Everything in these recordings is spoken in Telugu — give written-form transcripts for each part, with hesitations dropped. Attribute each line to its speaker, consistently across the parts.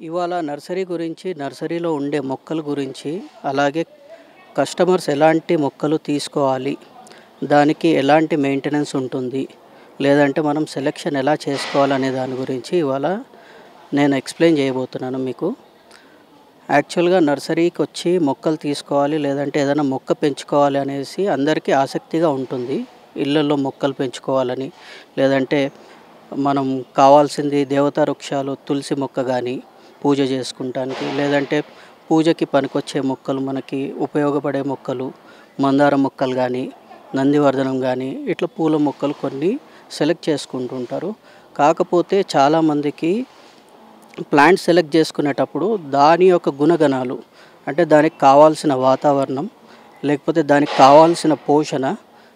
Speaker 1: ఇవాళ నర్సరీ గురించి, నర్సరీలో ఉండే మొక్కల గురించి, అలాగే కస్టమర్స్ ఎలాంటి మొక్కలు తీసుకోవాలి, దానికి ఎలాంటి మెయింటెనెన్స్ ఉంటుంది, లేదంటే మనం సెలెక్షన్ ఎలా చేసుకోవాలనే దాని గురించి ఇవాళ నేను ఎక్స్ప్లెయిన్ చేయబోతున్నాను మీకు. యాక్చువల్గా నర్సరీకి వచ్చి మొక్కలు తీసుకోవాలి, లేదంటే ఏదైనా మొక్క పెంచుకోవాలి అనేసి అందరికీ ఆసక్తిగా ఉంటుంది. ఇళ్ళల్లో మొక్కలు పెంచుకోవాలని, లేదంటే మనం కావాల్సింది దేవతా వృక్షాలు, తులసి మొక్క కానీ పూజ చేసుకుంటానికి, లేదంటే పూజకి పనికొచ్చే మొక్కలు, మనకి ఉపయోగపడే మొక్కలు, మందారం మొక్కలు కానీ, నందివర్ధనం కానీ, ఇట్లా పూల మొక్కలు కొన్ని సెలెక్ట్ చేసుకుంటుంటారు. కాకపోతే చాలామందికి ప్లాంట్ సెలెక్ట్ చేసుకునేటప్పుడు దాని యొక్క గుణగణాలు, అంటే దానికి కావాల్సిన వాతావరణం, లేకపోతే దానికి కావాల్సిన పోషణ,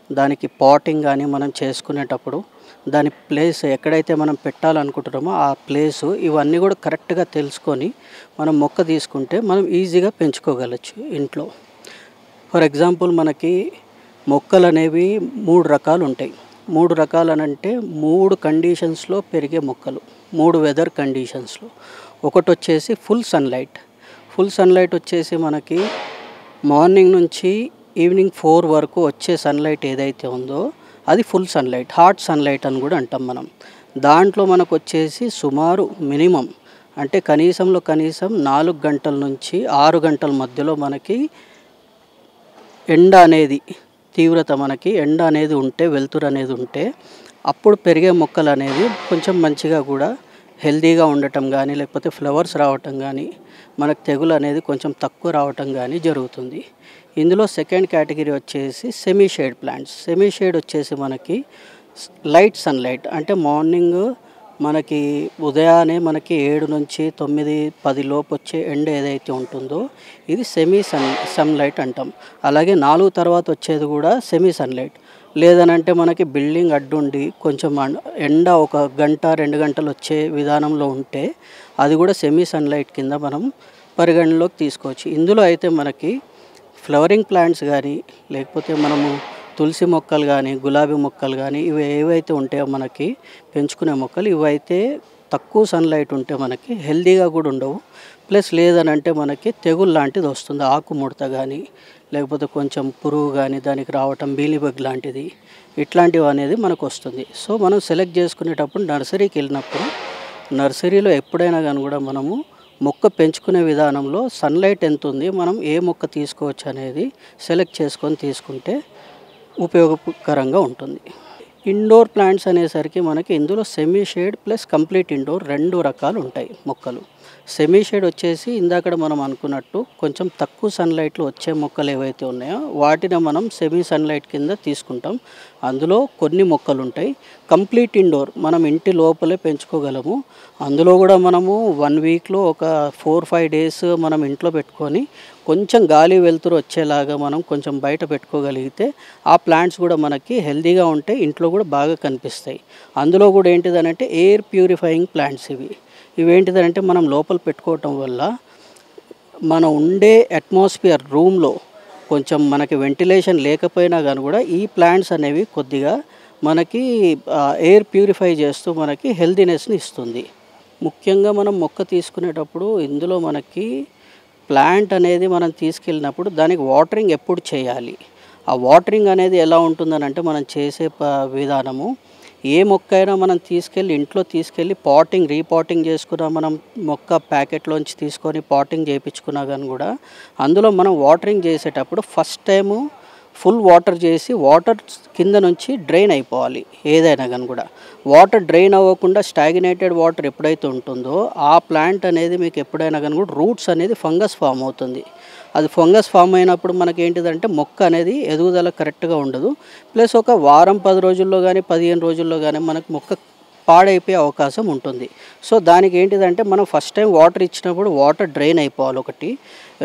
Speaker 1: దానికి పాటింగ్ కానీ మనం చేసుకునేటప్పుడు దాని ప్లేస్ ఎక్కడైతే మనం పెట్టాలనుకుంటున్నామో ఆ ప్లేసు, ఇవన్నీ కూడా కరెక్ట్గా తెలుసుకొని మనం మొక్క తీసుకుంటే మనం ఈజీగా పెంచుకోగలచ్చు ఇంట్లో. ఫర్ ఎగ్జాంపుల్, మనకి మొక్కలు అనేవి 3 రకాలు ఉంటాయి. 3 రకాలు అనంటే 3 కండిషన్స్లో పెరిగే మొక్కలు, 3 వెదర్ కండిషన్స్లో. ఒకటి వచ్చేసి ఫుల్ సన్లైట్. ఫుల్ సన్లైట్ వచ్చేసి మనకి మార్నింగ్ నుంచి ఈవినింగ్ 4 వరకు వచ్చే సన్లైట్ ఏదైతే ఉందో అది ఫుల్ సన్లైట్, హాట్ సన్లైట్ అని కూడా అంటాం మనం. దాంట్లో మనకు వచ్చేసి సుమారు మినిమం, అంటే కనీసం 4 గంటల నుంచి 6 గంటల మధ్యలో మనకి ఎండ అనేది తీవ్రత, మనకి ఎండ అనేది ఉంటే, వెలుతురు అనేది ఉంటే, అప్పుడు పెరిగే మొక్కలు అనేది కొంచెం మంచిగా కూడా హెల్తీగా ఉండటం కానీ, లేకపోతే ఫ్లవర్స్ రావటం కానీ, మనకు తెగులు అనేది కొంచెం తక్కువ రావటం కానీ జరుగుతుంది. ఇందులో సెకండ్ కేటగిరీ వచ్చేసి semi shade plants. Semi shade వచ్చేసి మనకి లైట్ సన్లైట్, అంటే మార్నింగ్ మనకి ఉదయాన్నే మనకి 7 నుంచి 9, 10 లోపు వచ్చే ఎండ ఏదైతే ఉంటుందో ఇది సెమీ సన్లైట్ అంటాం. అలాగే 4 తర్వాత వచ్చేది కూడా సెమీ సన్లైట్. లేదనంటే మనకి బిల్డింగ్ అడ్డుండి కొంచెం ఎండ 1 గంట 2 గంటలు వచ్చే విధానంలో ఉంటే అది కూడా సెమీ సన్లైట్ కింద మనం పరిగణలోకి తీసుకోవచ్చు. ఇందులో అయితే మనకి ఫ్లవరింగ్ ప్లాంట్స్ కానీ, లేకపోతే మనము తులసి మొక్కలు కానీ, గులాబీ మొక్కలు కానీ, ఇవి ఏవైతే ఉంటాయో మనకి పెంచుకునే మొక్కలు, ఇవైతే తక్కువ సన్లైట్ ఉంటే మనకి హెల్తీగా కూడా ఉండవు. ప్లస్ లేదనంటే మనకి తెగులు లాంటిది వస్తుంది, ఆకు ముడత కానీ, లేకపోతే కొంచెం పురుగు కానీ దానికి రావటం, బీలిబగ్ లాంటిది, ఇట్లాంటివి అనేది మనకు వస్తుంది. సో మనం సెలెక్ట్ చేసుకునేటప్పుడు నర్సరీకి వెళ్ళినప్పుడు, నర్సరీలో ఎప్పుడైనా కానీ కూడా మనము మొక్క పెంచుకునే విధానంలో సన్లైట్ ఎంత ఉంది, మనం ఏ మొక్క తీసుకోవచ్చు అనేది సెలెక్ట్ చేసుకొని తీసుకుంటే ఉపయోగకరంగా ఉంటుంది. ఇండోర్ ప్లాంట్స్ అనేసరికి మనకి ఇందులో semi shade plus complete indoor 2 రకాలు ఉంటాయి మొక్కలు. సెమీ షేడ్ వచ్చేసి ఇందాక మనం అనుకున్నట్టు కొంచెం తక్కువ సన్లైట్లో వచ్చే మొక్కలు ఏవైతే ఉన్నాయో వాటిని మనం సెమీ సన్లైట్ కింద తీసుకుంటాం. అందులో కొన్ని మొక్కలు ఉంటాయి. కంప్లీట్ ఇండోర్ మనం ఇంటి లోపలే పెంచుకోగలము. అందులో కూడా మనము 1 వీక్లో ఒక 4-5 డేస్ మనం ఇంట్లో పెట్టుకొని కొంచెం గాలి వెలుతురు వచ్చేలాగా మనం కొంచెం బయట పెట్టుకోగలిగితే ఆ ప్లాంట్స్ కూడా మనకి హెల్తీగా ఉంటే ఇంట్లో కూడా బాగా కనిపిస్తాయి. అందులో కూడా ఏంటిదనంటే ఎయిర్ ప్యూరిఫైయింగ్ ప్లాంట్స్ ఇవేంటిదంటే మనం లోపల పెట్టుకోవటం వల్ల మనం ఉండే అట్మాస్ఫియర్ రూమ్లో కొంచెం మనకి వెంటిలేషన్ లేకపోయినా కానీ కూడా ఈ ప్లాంట్స్ అనేవి కొద్దిగా మనకి ఎయిర్ ప్యూరిఫై చేస్తూ మనకి హెల్తీనెస్ని ఇస్తుంది. ముఖ్యంగా మనం మొక్క తీసుకునేటప్పుడు ఇందులో మనకి ప్లాంట్ అనేది మనం తీసుకెళ్ళినప్పుడు దానికి వాటరింగ్ ఎప్పుడు చేయాలి, ఆ వాటరింగ్ అనేది ఎలా ఉంటుందనంటే మనం చేసే విధానము, ఏ మొక్క అయినా మనం ఇంట్లో తీసుకెళ్ళి రీపాటింగ్ చేసుకున్నా, మనం మొక్క ప్యాకెట్లోంచి తీసుకొని పాటింగ్ చేయించుకున్నా కానీ కూడా అందులో మనం వాటరింగ్ చేసేటప్పుడు ఫస్ట్ టైము ఫుల్ వాటర్ చేసి వాటర్ కింద నుంచి డ్రైన్ అయిపోవాలి. ఏదైనా కానీ కూడా వాటర్ డ్రైన్ అవ్వకుండా స్టాగ్నేటెడ్ వాటర్ ఎప్పుడైతే ఉంటుందో ఆ ప్లాంట్ అనేది మీకు ఎప్పుడైనా కానీ కూడా రూట్స్ అనేది ఫంగస్ ఫామ్ అవుతుంది. అది ఫంగస్ ఫామ్ అయినప్పుడు మనకి ఏంటిదంటే మొక్క అనేది ఎదుగుదల కరెక్ట్గా ఉండదు. ప్లస్ ఒక వారం 10 రోజుల్లో కానీ 15 రోజుల్లో కానీ మనకు మొక్క పాడైపోయే అవకాశం ఉంటుంది. సో దానికి ఏంటిదంటే మనం ఫస్ట్ టైం వాటర్ ఇచ్చినప్పుడు వాటర్ డ్రైన్ అయిపోవాలి ఒకటి.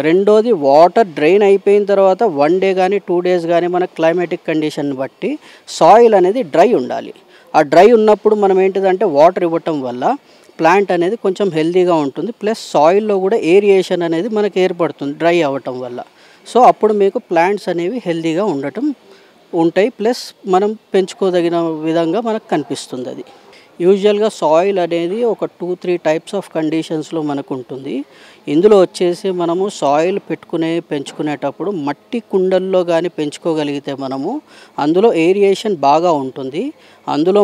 Speaker 1: రెండోది, వాటర్ డ్రైన్ అయిపోయిన తర్వాత 1 డే కానీ 2 డేస్ కానీ మన క్లైమాటిక్ కండిషన్ బట్టి సాయిల్ అనేది డ్రై ఉండాలి. ఆ డ్రై ఉన్నప్పుడు మనం ఏంటిదంటే వాటర్ ఇవ్వటం వల్ల ప్లాంట్ అనేది కొంచెం హెల్తీగా ఉంటుంది. ప్లస్ సాయిల్లో కూడా ఏరియేషన్ అనేది మనకు ఏర్పడుతుంది డ్రై అవ్వటం వల్ల. సో అప్పుడు మీకు ప్లాంట్స్ అనేవి హెల్తీగా ఉంటాయి. ప్లస్ మనం పెంచుకోదగిన విధంగా మనకు కనిపిస్తుంది అది. యూజువల్గా సాయిల్ అనేది ఒక 2-3 టైప్స్ ఆఫ్ కండిషన్స్లో మనకు ఉంటుంది. ఇందులో వచ్చేసి మనము సాయిల్ పెంచుకునేటప్పుడు మట్టి కుండల్లో కానీ పెంచుకోగలిగితే మనము అందులో ఏరియేషన్ బాగా ఉంటుంది. అందులో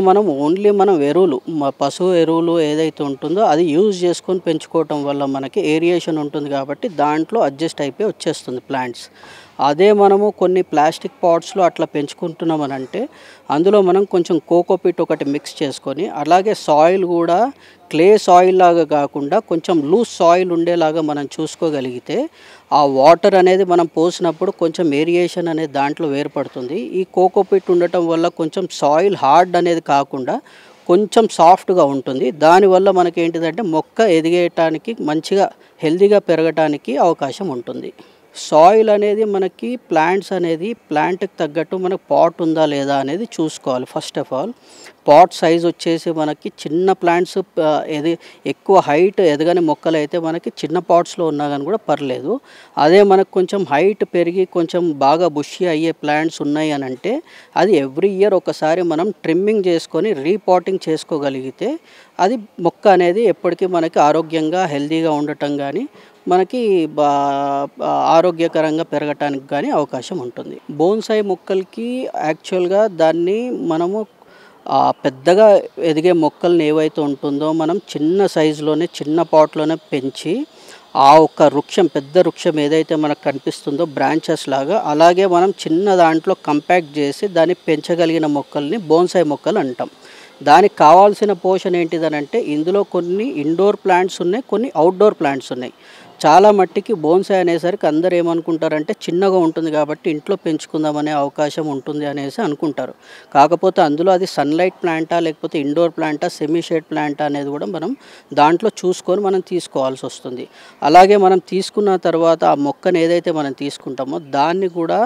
Speaker 1: మనం ఎరువులు పశువు ఎరువులు ఏదైతే ఉంటుందో అది యూజ్ చేసుకొని పెంచుకోవటం వల్ల మనకి ఏరియేషన్ ఉంటుంది కాబట్టి దాంట్లో అడ్జస్ట్ అయిపోయి వచ్చేస్తుంది ప్లాంట్స్. అదే మనము కొన్ని ప్లాస్టిక్ పాట్స్లో అట్లా పెంచుకుంటున్నామనంటే అందులో మనం కొంచెం కోకోపిట్ ఒకటి మిక్స్ చేసుకొని, అలాగే సాయిల్ కూడా క్లే సాయిల్ లాగా కాకుండా కొంచెం లూజ్ సాయిల్ ఉండేలాగా మనం చూసుకోగలిగితే ఆ వాటర్ అనేది మనం పోసినప్పుడు కొంచెం ఏరియేషన్ అనేది దాంట్లో ఏర్పడుతుంది. ఈ కోకోపిట్ ఉండటం వల్ల కొంచెం సాయిల్ హార్డ్ అనేది కాకుండా కొంచెం సాఫ్ట్గా ఉంటుంది. దానివల్ల మనకేంటిదంటే మొక్క ఎదిగేయటానికి మంచిగా హెల్తీగా పెరగటానికి అవకాశం ఉంటుంది. సాయిల్ అనేది మనకి ప్లాంట్కి తగ్గట్టు మనకు పాట్ ఉందా లేదా అనేది చూసుకోవాలి. First of all pot size వచ్చేసి మనకి చిన్న ప్లాంట్స్ ఎక్కువ హైట్ ఎదగని మొక్కలు అయితే మనకి చిన్న పాట్స్లో ఉన్నా కానీ కూడా పర్లేదు. అదే మనకు కొంచెం హైట్ పెరిగి కొంచెం బాగా బుషీ అయ్యే ప్లాంట్స్ ఉన్నాయి అని అంటే అది ఎవ్రీ ఇయర్ ఒకసారి మనం ట్రిమ్మింగ్ చేసుకొని రీపాటింగ్ చేసుకోగలిగితే అది మొక్క అనేది ఎప్పటికీ మనకి ఆరోగ్యంగా హెల్తీగా ఉండటం కానీ మనకి ఆరోగ్యకరంగా పెరగటానికి కానీ అవకాశం ఉంటుంది. బోన్సాయి మొక్కలకి యాక్చువల్గా దాన్ని మనము పెద్దగా ఎదిగే మొక్కల్ని ఏవైతే ఉంటుందో మనం చిన్న సైజులోనే చిన్న పాట్లోనే పెంచి ఆ ఒక్క పెద్ద వృక్షం ఏదైతే మనకు కనిపిస్తుందో బ్రాంచెస్ లాగా అలాగే మనం చిన్న దాంట్లో కంపాక్ట్ చేసి దాన్ని పెంచగలిగిన మొక్కల్ని బోన్సాయి మొక్కలు అంటాం. దానికి కావాల్సిన పోషణ ఏంటిదనంటే ఇందులో కొన్ని ఇండోర్ ప్లాంట్స్ ఉన్నాయి, కొన్ని అవుట్డోర్ ప్లాంట్స్ ఉన్నాయి. చాలా మట్టికి బోన్సాయి అనేసరికి అందరూ ఏమనుకుంటారంటే చిన్నగా ఉంటుంది కాబట్టి ఇంట్లో పెంచుకుందామనే అవకాశం ఉంటుంది అనేసి అనుకుంటారు. కాకపోతే అందులో అది సన్లైట్ ప్లాంటా లేకపోతే ఇండోర్ ప్లాంటా సెమీ షేడ్ ప్లాంటా అనేది కూడా మనం దాంట్లో చూసుకొని మనం తీసుకోవాల్సి వస్తుంది. అలాగే మనం తీసుకున్న తర్వాత ఆ మొక్కను ఏదైతే మనం తీసుకుంటామో దాన్ని కూడా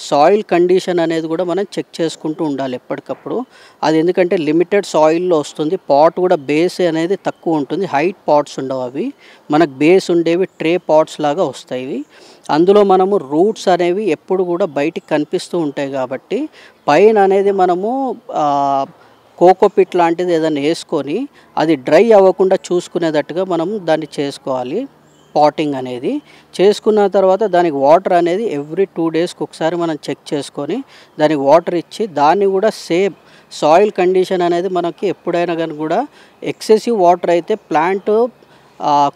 Speaker 1: సాయిల్ కండిషన్ అనేది కూడా మనం చెక్ చేసుకుంటూ ఉండాలి ఎప్పటికప్పుడు. అది ఎందుకంటే లిమిటెడ్ సాయిల్లో వస్తుంది. పాట్ కూడా బేస్ అనేది తక్కువ ఉంటుంది, హైట్ పాట్స్ ఉండవు. అవి మనకు బేస్ ఉండేవి ట్రే పాట్స్ లాగా వస్తాయి. అందులో మనము రూట్స్ అనేవి ఎప్పుడు కూడా బయటికి కనిపిస్తూ ఉంటాయి కాబట్టి పైన అనేది మనము కోకోపిట్ లాంటిది ఏదైనా వేసుకొని అది డ్రై అవ్వకుండా చూసుకునేటట్టుగా మనం దాన్ని చేసుకోవాలి. పాటింగ్ అనేది చేసుకున్న తర్వాత దానికి వాటర్ అనేది ఎవ్రీ 2 డేస్కి ఒకసారి మనం చెక్ చేసుకొని దానికి వాటర్ ఇచ్చి దాన్ని కూడా సేమ్ సాయిల్ కండిషన్ అనేది మనకి ఎప్పుడైనా కానీ కూడా ఎక్సెసివ్ వాటర్ అయితే ప్లాంట్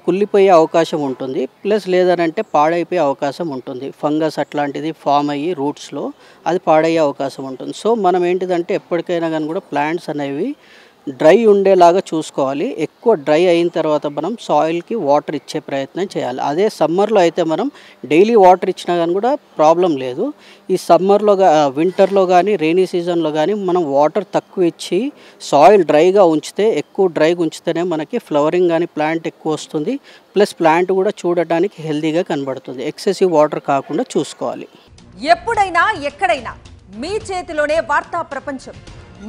Speaker 1: కుళ్ళిపోయే అవకాశం ఉంటుంది, ప్లస్ లేదనంటే పాడైపోయే అవకాశం ఉంటుంది. ఫంగస్ అట్లాంటిది ఫామ్ అయ్యి రూట్స్లో అది పాడయ్యే అవకాశం ఉంటుంది. సో మనం ఏంటిదంటే ఎప్పటికైనా కానీ కూడా ప్లాంట్స్ అనేవి డ్రై ఉండేలాగా చూసుకోవాలి. ఎక్కువ డ్రై అయిన తర్వాత మనం సాయిల్కి వాటర్ ఇచ్చే ప్రయత్నం చేయాలి. అదే సమ్మర్లో అయితే మనం డైలీ వాటర్ ఇచ్చినా కానీ కూడా ప్రాబ్లం లేదు. ఈ వింటర్లో కానీ రెయినీ సీజన్లో కానీ మనం వాటర్ తక్కువ ఇచ్చి సాయిల్ డ్రైగా ఉంచితే ఎక్కువ డ్రైగా ఉంచితేనే మనకి ఫ్లవరింగ్ కానీ ప్లాంట్ ఎక్కువ వస్తుంది, ప్లస్ ప్లాంట్ కూడా చూడటానికి హెల్తీగా కనబడుతుంది. ఎక్సెసివ్ వాటర్ కాకుండా చూసుకోవాలి.
Speaker 2: ఎప్పుడైనా ఎక్కడైనా మీ చేతిలోనే వార్తా ప్రపంచం,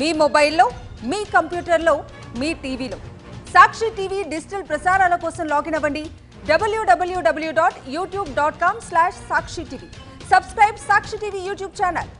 Speaker 2: మీ మొబైల్లో, మీ కంప్యూటర్లో, మీ టీవీలో. సాక్షి టీవీ డిజిటల్ ప్రసారాల కోసం లాగిన్ అవ్వండి www.youtube.com/sakshi tv. సబ్స్క్రైబ్ సాక్షి టీవీ యూట్యూబ్ ఛానల్.